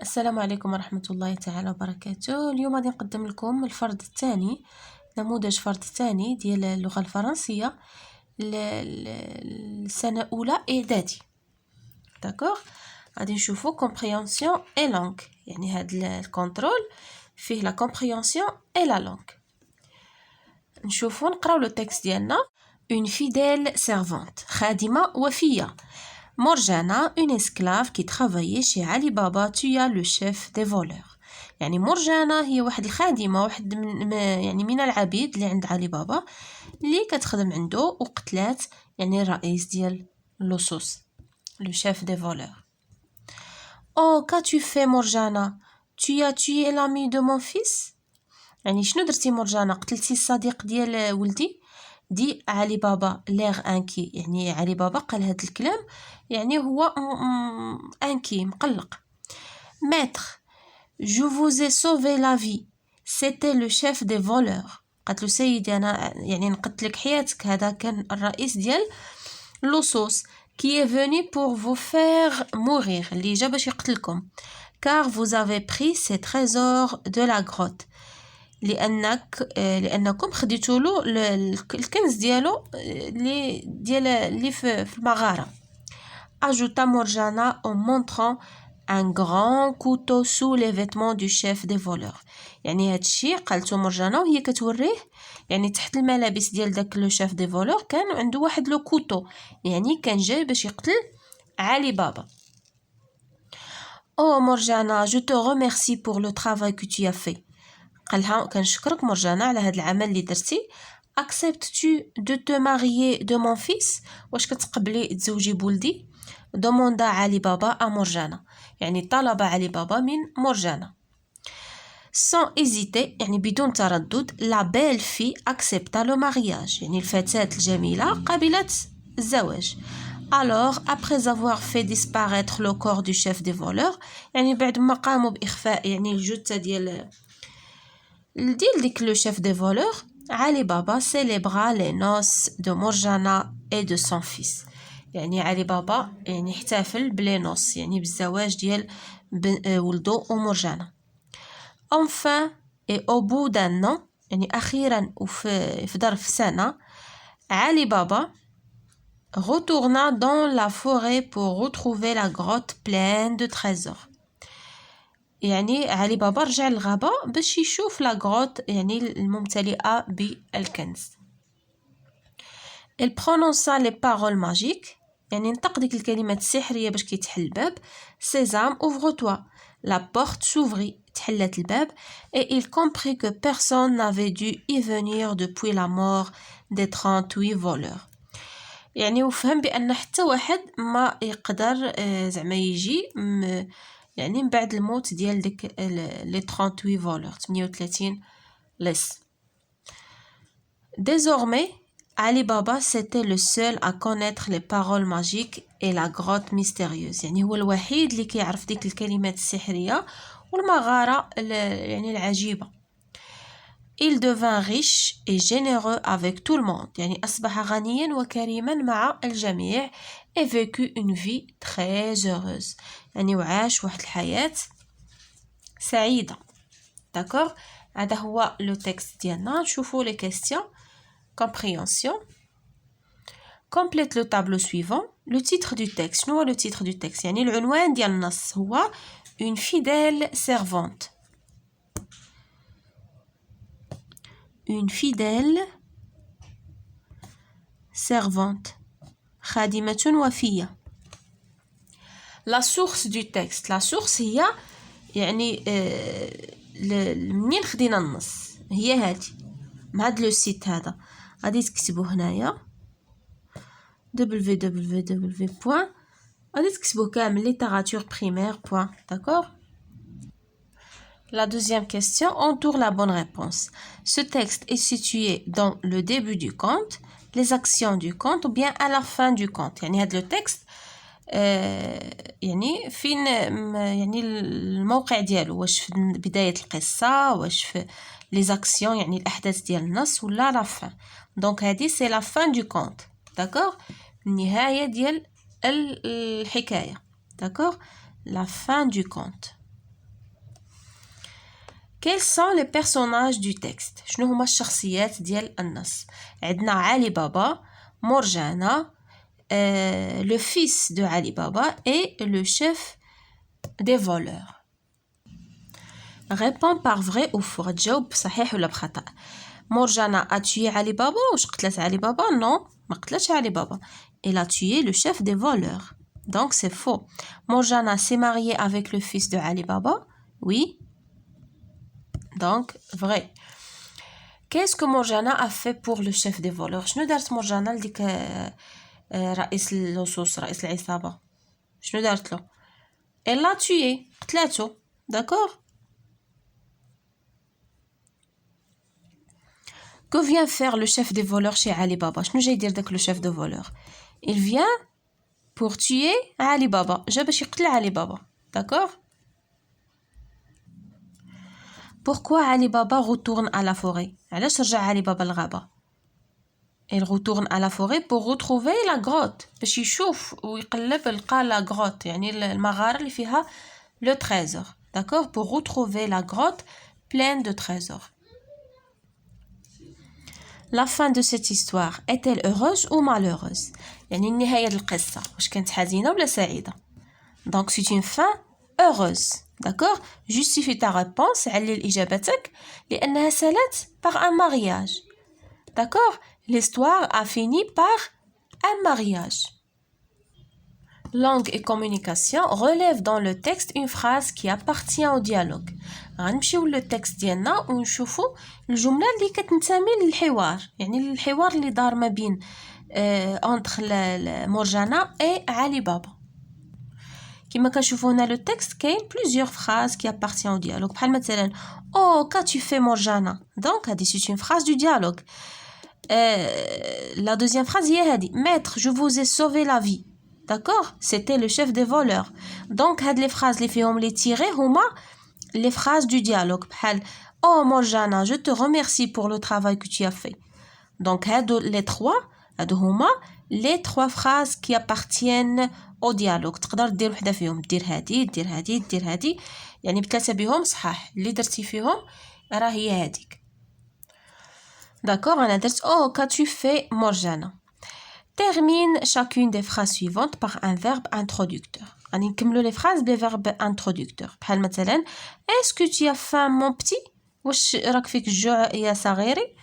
السلام عليكم ورحمة الله تعالى وبركاته. اليوم غادي نقدم لكم الفرد الثاني، نموذج فرد ثاني ديال اللغة الفرنسية السنة الأولى إعدادي. داكوغ، غادي نشوفو كومبريهنسيون اي لونغ، يعني هاد الكونترول فيه لا كومبريهنسيون اي لا لونغ. نشوفو نقراو لو تكست ديالنا. une fidèle servante، خادمة وفية. Morjana, une esclave qui travaillait chez Ali Baba, tua le chef des voleurs. يعني مرجانة هي واحد الخادمة، واحد من العبيد اللي عند علي بابا اللي كتخدم عنده وقتلات يعني الرئيس ديال اللصوص، le chef des voleurs. Oh, qu'as-tu fait مرجانة؟ Tu as tué l'ami de mon fils؟ يعني شنو درتي مرجانة؟ قتلتي الصديق ديال ولدي؟ دي علي بابا ليغ انكي، يعني علي بابا قال هاد الكلام يعني هو انكي مقلق. ماتر جو فوز سوفي لا في، سيتي لو شيف دي فولور. قالت له سيدي انا يعني نقتل لك حياتك، هذا كان الرئيس ديال لوصوص. كي فوني بور فو فير مورير، اللي جا باش يقتلكم. كار فوز افي بري سي تريزور دو لا غروت، لانكم خديتوا له الكنز ديالو اللي في المغاره. اجوتا مرجانا en montrant un grand couteau sous les vêtements du chef des voleurs. يعني هادشي قالتو مرجانا وهي كتوريه، يعني تحت الملابس ديال داك لو شيف دي فولور كان عنده واحد لو كوتو، يعني كان جاي باش يقتل علي بابا. او مرجانا je te remercie pour le travail que tu as fait. قالها كنشكرك مرجانا على هاد العمل اللي درتي. acceptes-tu de te marier de mon fils؟ واش كتقبلي تزوجي بولدي؟ دوموندا علي بابا ا مرجانا، يعني طلب علي بابا من مرجانا. sans hésiter، يعني بدون تردد. la belle fille accepta le mariage، يعني الفتاة الجميلة قبلت الزواج. alors après avoir fait disparaître le corps du chef des voleurs، يعني بعد ما قاموا بإخفاء يعني الجثة ديال ديك لو شيف دي فولور، علي بابا célébra les noces de Morjana et de son fils. يعني علي بابا يعني احتفل بلي نوس، يعني بالزواج ديال ولدو ومرجانة. enfin et au bout d'un an، يعني أخيرا وفي ظرف سنة، علي بابا retourna dans la forêt pour retrouver la grotte pleine de trésors. يعني علي بابا رجع للغابة باش يشوف لا غروت يعني الممتلئة بالكنز. il prononça les paroles magiques، يعني نطق ديك الكلمات السحرية باش كيتحل الباب. sésame ouvre-toi، la porte s'ouvrit، تحلت الباب. et il comprit que personne n'avait dû y venir depuis la mort des 38 voleurs، يعني وفهم بأن حتى واحد ما يقدر زعما يجي يعني من بعد الموت ديال ديك لي 38 فولور، 38 لص. désormais Ali Baba c'était le seul à connaître les paroles magiques et la grotte mystérieuse، يعني هو الوحيد اللي كيعرف ديك الكلمات السحرية والمغارة يعني العجيبة. il devint riche et généreux avec tout le monde، يعني أصبح غنيا وكريما مع الجميع. et vécut une vie très heureuse، يعني وعاش واحد الحياة سعيدة. داكوغ، هذا هو لو تكست ديالنا. نشوفوا لي كيستيون. compréhension. complète le tableau suivant. le titre du texte، شنو هو le titre du texte؟ يعني العنوان ديال النص هو une fidèle servante. une fidèle servante، خادمة وفية. la source du texte، la source هي يعني منين خدينا النص، هي هادي مع هاد لو سيت هذا. غادي تكتبوا هنايا www. غادي تكتبوا كامل littérature primaire. d'accord. La deuxième question, entoure la bonne réponse. Ce texte est situé dans le début du conte, les actions du conte ou bien à la fin du conte. يعني هذا le texte يعني فين يعني الموقع ديالو، واش في بداية القصة، واش في les actions يعني الأحداث ديال النص، ولا la fin. donc هذه c'est la fin du conte. d'accord. النهاية ديال الحكاية. d'accord. la fin du conte. Quels sont les personnages du texte شنو هما الشخصيات ديال النص عندنا علي بابا مرجانة le fils de Ali Baba et le chef des voleurs. Réponds par vrai ou faux. تجاوب صحيح ولا بخطأ. Morjana a tué Ali Baba واش قتلت علي بابا؟ Non, ما قتلتش علي بابا. Elle a tué le chef des voleurs. Donc c'est faux. Morjana s'est mariée avec le fils de Ali Baba? Oui. Donc vrai. Qu'est-ce que Morjana a fait pour le chef des voleurs? شنو دارت مرجانة لديك رئيس اللصوص رئيس العصابة؟ شنو دارت له؟ Elle l'a tué. قتلاتو. D'accord? Que vient faire le chef des voleurs chez Ali Baba? شنو جاي يدير داك le chef de voleurs? Il vient pour tuer Ali Baba. جا باش يقتل علي بابا. D'accord? Pourquoi Ali Baba retourne à la forêt? علاش رجع علي بابا للغابة؟ Il retourne à la forêt pour retrouver la grotte. باش يشوف ويقلب لقى la grotte يعني المغارة اللي فيها le trésor. D'accord? Pour retrouver la grotte pleine de trésors. La fin de cette histoire est-elle heureuse ou malheureuse? يعني نهاية القصة واش كانت حزينة ولا سعيدة؟ Donc c'est une fin heureuse. D'accord? Justifie ta réponse. علل إجابتك لأنها سالت par un mariage. D'accord? L'histoire a fini par un mariage. Langue et communication relève dans le texte une phrase qui appartient au dialogue. غنمشيو للتكست ديالنا ونشوفوا الجمله اللي كتنتمي للحوار يعني الحوار اللي دار ما بين entre مرجانة et علي بابا. كما كنشوفوا هنا لو تكست كاين plusieurs phrases qui appartient au dialogue بحال مثلا oh qu'as-tu fait مرجانة. donc هذه c'est une phrase du dialogue. La deuxième phrase هي هذه maître je vous ai sauvé la vie. d'accord? c'était le chef des voleurs. donc هاد les phrases اللي فيهم les tirés هما les phrases du dialogue بحال oh Morjana je te remercie pour le travail que tu as fait. donc هادو les trois هادو هما les trois phrases qui appartiennent au dialogue. تقدر دير وحده فيهم دير هادي دير هادي دير هادي يعني بثلاثه بهم صحاح اللي درتي فيهم راه هي هاديك. d'accord انا درت oh qu'as-tu fait Morjana. termine chacune des phrases suivantes par un verbe introducteur. غادي نكملوا لي phrases بلي verbe introducteur بحال مثلا est-ce que tu as faim mon petit. واش راك فيك الجوع يا صغيري.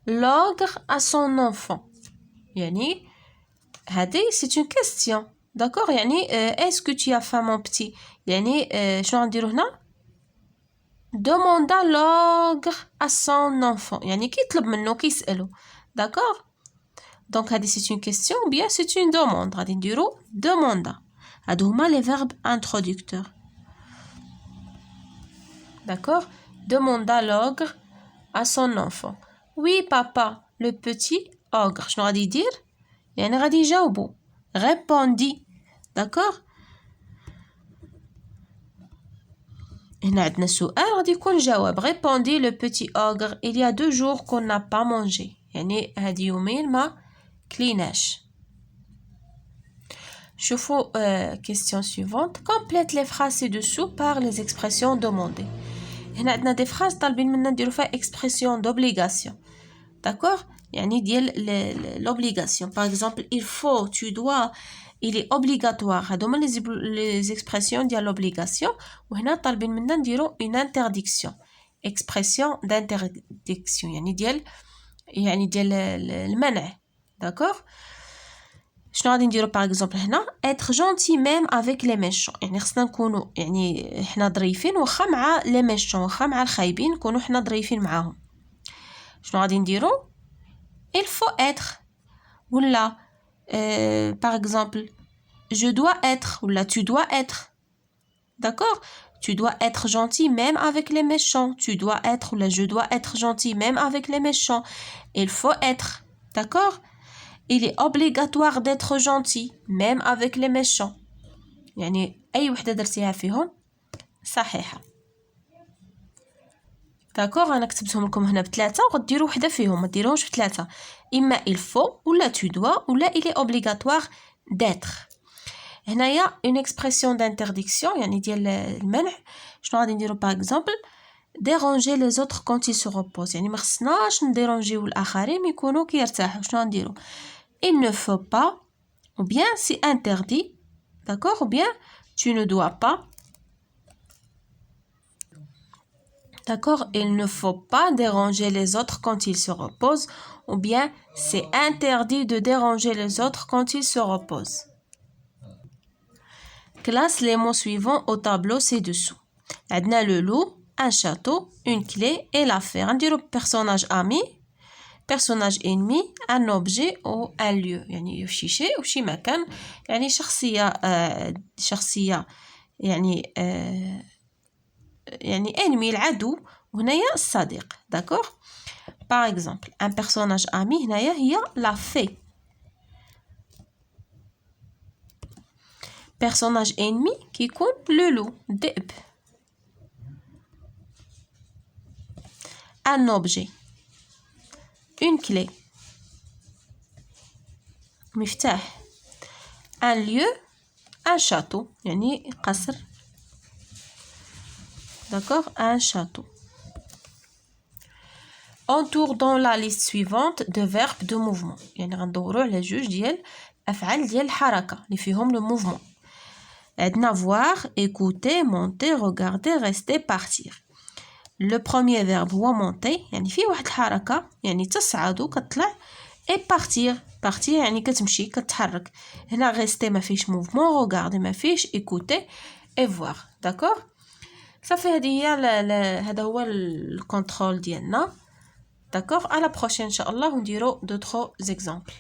l'ogre à son enfant يعني هذه c'est une question. d'accord يعني est-ce que tu as faim mon petit يعني شنو غنديروا هنا demanda l'ogre à son enfant يعني كيطلب منه كيسألو. d'accord donc هذه c'est une question ou bien c'est une demande. غادي نديروا demanda. هادو هما les verbes introducteurs. d'accord demanda l'ogre à son enfant. oui papa le petit ogre شنو غادي يدير يعني غادي يجاوبوا répondit. d'accord هنا عندنا سؤال غادي يكون جواب répondit le petit ogre il y a 2 jours qu'on n'a pas mangé يعني هادي يومين ما كليناش. شوفوا question suivante complète les phrases ci-dessous par les expressions demandées. هنا عندنا دي phrases طالبين منا نديرو فيها expression d'obligation. d'accord يعني ديال l'obligation par exemple il faut tu dois il est obligatoire. هادو هما les expressions ديال l'obligation وهنا طالبين منا نديرو une interdiction expression d'interdiction يعني ديال المنع. d'accord شنو غادي نديرو par exemple هنا être gentil même avec les méchants يعني خصنا نكونوا يعني حنا ظريفين واخا مع les méchants واخا مع الخايبين نكونوا حنا ظريفين معاهم. شنو غادي نديرو il faut être ولا par exemple je dois être ولا tu dois être. d'accord tu dois être gentil même avec les méchants. tu dois être ولا je dois être gentil même avec les méchants. il faut être. d'accord il est obligatoire d'être gentil même avec les méchants يعني أي وحدة درتيها فيهم صحيحة. d'accord أنا كتبتهم لكم هنا بثلاثة وغديروا وحدة فيهم ما ديروهمش بثلاثة إما il faut ولا tu dois ولا il est obligatoire d'être. هنايا une expression d'interdiction يعني ديال المنع. شنو غادي نديرو par exemple déranger les autres quand ils se reposent. يعني ما خصناش نديرونجيو الآخرين يكونوا كيرتاحوا. شنو غنديرو؟ Il ne faut pas, ou bien c'est interdit, d'accord, ou bien tu ne dois pas. D'accord, il ne faut pas déranger les autres quand ils se reposent, ou bien c'est interdit de déranger les autres quand ils se reposent. Classe les mots suivants au tableau ci-dessous. عندنا le loup, un château, une clé et l'affaire. نديرو personnage ami, personnage ennemi, un objet ou un lieu. يعني شي شيء أو شي مكان. يعني شخصية يعني يعني ennemi العدو وهنايا الصديق. d'accord. par exemple un personnage ami هنايا هي la fée. personnage ennemi كيكون le loup الذئب. un objet, une clé, مفتاح. un lieu, un château يعني قصر. d'accord, un château. Entoure dans la liste suivante de verbes de mouvement. يعني غندورو على جوج ديال أفعال ديال الحركة اللي فيهم le mouvement. عندنا voir, écouter, monter, regarder, rester, partir. Le premier verbe هو monter يعني فيه واحد الحركة يعني تصعد وكتطلع. et partir, partir يعني كتمشي كتحرك. هنا rester ما فيش mouvement, regarder ما فيش, écouter et voir. d'accord. صافي هذا هو الكونترول ديالنا. d'accord. à la prochaine ان شاء الله ونديرو d'autres exemples.